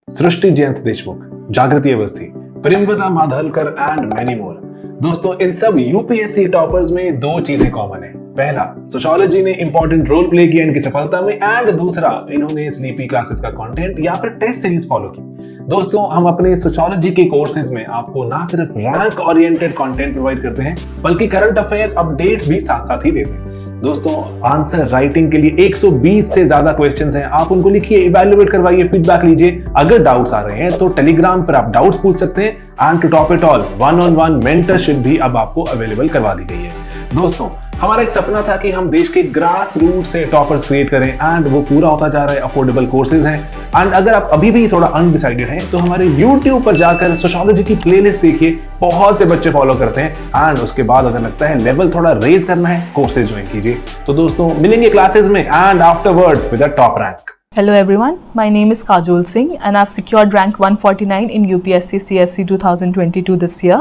सृष्टि जयंत देशमुख, जागृति Awasthi, प्रेमवदा माधलकर and many more. दोस्तों, इन सब यूपीएससी टॉपर्स में दो चीजें कॉमन है। पहला, सोशियोलॉजी ने इंपॉर्टेंट रोल प्ले किया इनकी सफलता में, एंड दूसरा, इन्होंने स्लीपी क्लासेस का कंटेंट या फिर टेस्ट सीरीज फॉलो की। दोस्तों, हम अपने सोशियोलॉजी के कोर्सेज में आपको ना सिर्फ रैंक ओरिएंटेड कंटेंट प्रोवाइड करते हैं, बल्कि करंट अफेयर अपडेट्स भी साथ साथ ही देते हैं। दोस्तों, आंसर राइटिंग के लिए 120 से ज्यादा क्वेश्चंस हैं, आप उनको लिखिए, इवैल्यूएट करवाइए, फीडबैक लीजिए। अगर डाउट्स आ रहे हैं तो टेलीग्राम पर आप डाउट्स पूछ सकते हैं, and to top it all, 1-on-1 mentorship भी अब आपको अवेलेबल करवा दी गई है। दोस्तों, हमारा एक सपना था कि हम देश के ग्रास रूट से टॉपर्स क्रिएट करें, एंड वो पूरा होता जा रहा है। अफोर्डेबल कोर्सेज हैं, एंड अगर आप अभी भी थोड़ा अनडिसाइडेड हैं तो हमारे YouTube पर जाकर सोशियोलॉजी की प्लेलिस्ट देखिए, बहुत से बच्चे फॉलो करते हैं। एंड उसके बाद अगर लगता है लेवल थोड़ा रेज करना है, कोर्सेज ज्वाइन कीजिए। तो दोस्तों, मिलेंगे क्लासेस में and afterwards with a top rank. Hello everyone, my name is Kajol Singh and I've secured rank 149 in UPSC CSE 2022 this year,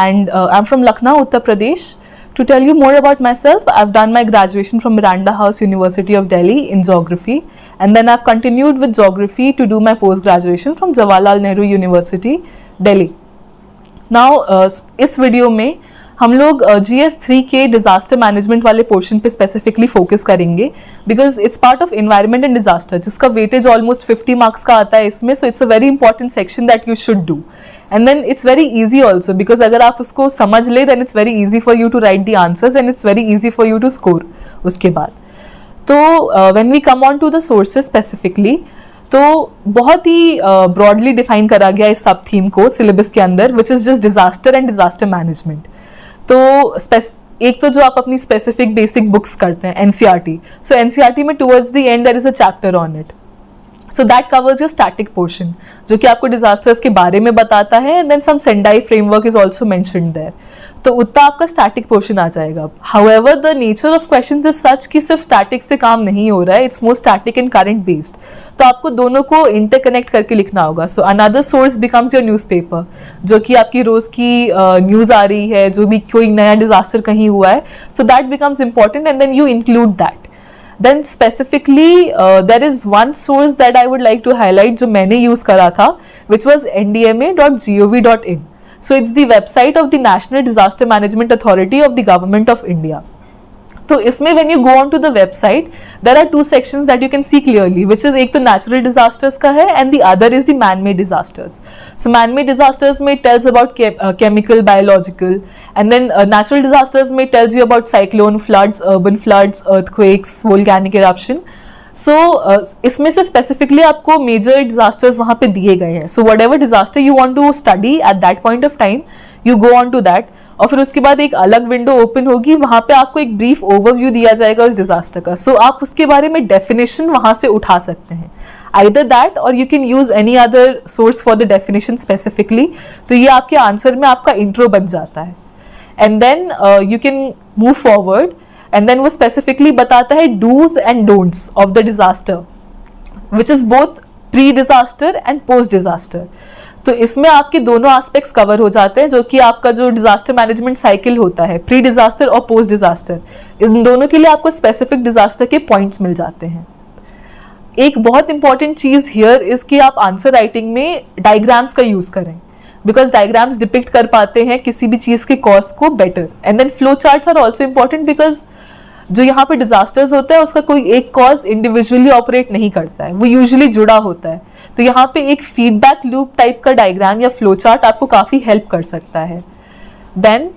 and I'm from Lucknow, Uttar Pradesh. To tell you more about myself, I've done my graduation from Miranda House University of Delhi in geography, and then I've continued with geography to do my post graduation from Jawaharlal Nehru University, Delhi. Now इस video में हम लोग GS3 के disaster management वाले portion पे specifically focus करेंगे, because it's part of environment and disaster, जिसका weightage almost 50 marks का आता है इसमें। So it's a very important section that you should do, and then it's very easy also, because अगर आप उसको समझ ले then it's very easy for you to write the answers and it's very easy for you to score उसके बाद। तो when we come on to the sources specifically, तो बहुत ही ब्रॉडली डिफाइन करा गया इस सब थीम को सिलेबस के अंदर, which is just disaster and disaster management. तो एक तो जो आप अपनी स्पेसिफिक बेसिक बुक्स करते हैं एनसीईआरटी, सो एनसीईआरटी में towards the end there is a chapter on it, so that covers your static portion, जो कि आपको डिजास्टर्स के बारे में बताता है, and then some Sendai framework is also mentioned there. तो उतना आपका स्टैटिक पोर्शन आ जाएगा। However the nature of questions is such कि सिर्फ स्टैटिक से काम नहीं हो रहा है, it's more static and current based, तो आपको दोनों को इंटरकनेक्ट करके लिखना होगा। So another source becomes your newspaper, जो कि आपकी रोज की न्यूज़ आ रही है, जो भी कोई नया डिजास्टर कहीं हुआ है, so that becomes important and then you include that. Then specifically there is one source that I would like to highlight जो मैंने use करा था, which was ndma.gov.in. So it's the website of the National Disaster Management Authority of the Government of India. तो इसमें when you go on to the website, there are two sections that you can see clearly, which is एक तो natural disasters का है and the other is the man-made disasters. So man-made disasters में tells about chemical, biological, and then natural disasters में tells you about cyclone, floods, urban floods, earthquakes, volcanic eruption. So इसमें से specifically आपको major disasters वहाँ पे दिए गए हैं. So whatever disaster you want to study at that point of time, you go on to that. और फिर उसके बाद एक अलग विंडो ओपन होगी, वहाँ पे आपको एक ब्रीफ ओवरव्यू दिया जाएगा उस डिजास्टर का। सो आप उसके बारे में डेफिनेशन वहाँ से उठा सकते हैं, आइदर दैट और you can use any other source for the definition specifically. तो ये आपके आंसर में आपका इंट्रो बन जाता है, and then you can move forward, and then वो स्पेसिफिकली बताता है dos and don'ts of the disaster, which is both pre disaster and post disaster. तो इसमें आपके दोनों एस्पेक्ट्स कवर हो जाते हैं, जो कि आपका जो डिजास्टर मैनेजमेंट साइकिल होता है, प्री डिजास्टर और पोस्ट डिजास्टर, इन दोनों के लिए आपको स्पेसिफिक डिजास्टर के पॉइंट्स मिल जाते हैं। एक बहुत इंपॉर्टेंट चीज हियर इज कि आप आंसर राइटिंग में डायग्राम्स का यूज करें, बिकॉज डायग्राम्स डिपिक्ट कर पाते हैं किसी भी चीज के कॉज को better. And then flow charts are also important, because जो यहाँ पे डिजास्टर्स होता है उसका कोई एक कॉज इंडिविजुअली ऑपरेट नहीं करता है, वो यूजुअली जुड़ा होता है। तो यहाँ पे एक फीडबैक लूप टाइप का डायग्राम या फ्लो चार्ट आपको काफ़ी हेल्प कर सकता है। देन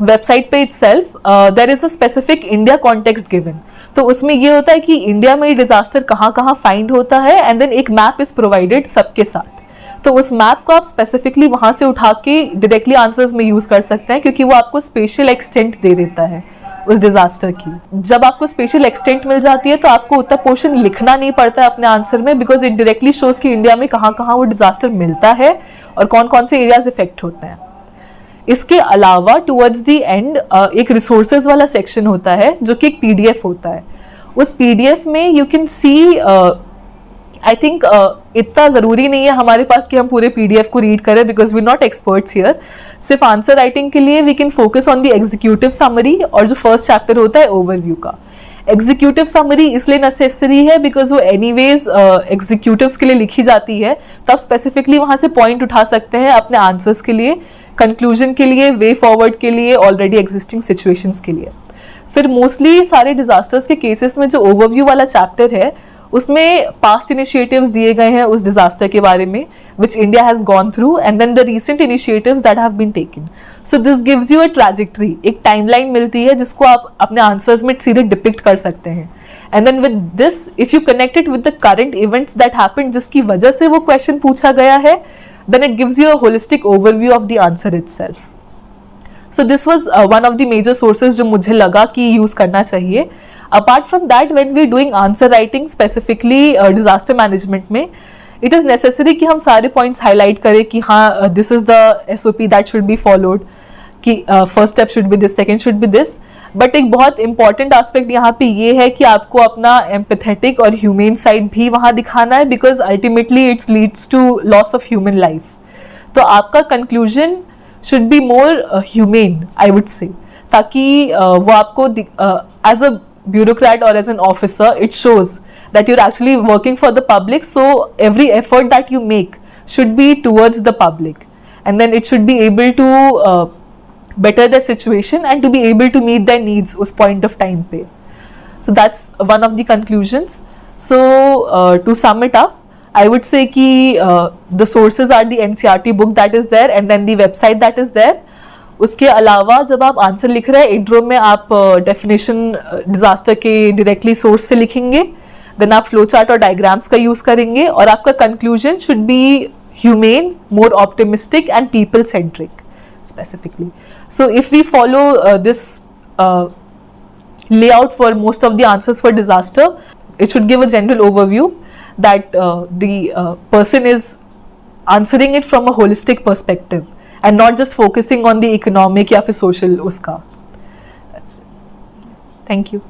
वेबसाइट पे itself there is a specific India context given, तो उसमें ये होता है कि इंडिया में डिजास्टर कहाँ कहाँ फाइंड होता है, एंड देन एक मैप इज प्रोवाइडेड सबके साथ। तो उस मैप को आप स्पेसिफिकली वहाँ से उठा के डायरेक्टली आंसर्स में यूज़ कर सकते हैं, क्योंकि वो आपको स्पेशल एक्सटेंट दे देता है उस डिजास्टर की। जब आपको स्पेशल एक्सटेंट मिल जाती है तो आपको उतना पोर्शन लिखना नहीं पड़ता है अपने आंसर में, बिकॉज इट डायरेक्टली शोज कि इंडिया में कहाँ कहाँ वो डिजास्टर मिलता है और कौन कौन से एरियाज इफेक्ट होते हैं। इसके अलावा टुवर्ड्स द एंड एक रिसोर्सेज वाला सेक्शन होता है, जो कि एक पीडीएफ होता है। उस पीडीएफ में you can see, I think इतना ज़रूरी नहीं है हमारे पास कि हम पूरे पीडीएफ को रीड करें, because we not experts here. सिर्फ आंसर राइटिंग के लिए we can focus on the executive summary और जो फर्स्ट चैप्टर होता है ओवरव्यू का। एग्जीक्यूटिव समरी इसलिए नेसेसरी है बिकॉज वो एनीवेज एग्जीक्यूटिव्स के लिए लिखी जाती है, तो आप स्पेसिफिकली वहाँ से पॉइंट उठा सकते हैं अपने आंसर्स के लिए, कंक्लूजन के लिए, वे फॉरवर्ड के लिए, ऑलरेडी एग्जिस्टिंग सिचुएशंस के लिए। फिर मोस्टली सारे डिजास्टर्स के केसेस में जो ओवरव्यू वाला चैप्टर है उसमें पास्ट इनिशिएटिव्स दिए गए हैं उस डिजास्टर के बारे में which India has gone through and then the recent initiatives that have been taken. So this gives you a trajectory, एक टाइमलाइन मिलती है जिसको आप अपने आंसर्स में सीधे डिपिक्ट कर सकते हैं। And then with this if you connect it with the current events that happened जिसकी वजह से वो क्वेश्चन पूछा गया है, then it gives you a holistic overview of the answer itself. So this was one of the major sources जो मुझे लगा कि यूज करना चाहिए। Apart from that, when we are doing answer writing specifically disaster management में, it is necessary कि हम सारे points highlight करें कि हाँ this is the SOP that should be followed, कि first step should be this, second should be this. But एक बहुत important aspect यहाँ पे ये है कि आपको अपना empathetic और humane side भी वहाँ दिखाना है because ultimately it leads to loss of human life. तो आपका conclusion should be more humane, I would say, ताकि वो आपको as a bureaucrat or as an officer it shows that you're actually working for the public, so every effort that you make should be towards the public and then it should be able to better their situation and to be able to meet their needs us point of time pe. So that's one of the conclusions. So to sum it up, I would say ki the sources are the NCERT book that is there and then the website that is there. उसके अलावा जब आप answer लिख रहे हैं intro में आप definition disaster के डायरेक्टली सोर्स से लिखेंगे, देन आप फ्लो चार्ट और डायग्राम्स का यूज करेंगे और आपका conclusion should be humane, more optimistic and people centric specifically. So if we follow this layout for most of the answers for disaster, it should give a general overview that the person is answering it from a holistic perspective and not just focusing on the economic या फिर social उसका. That's it. Thank you.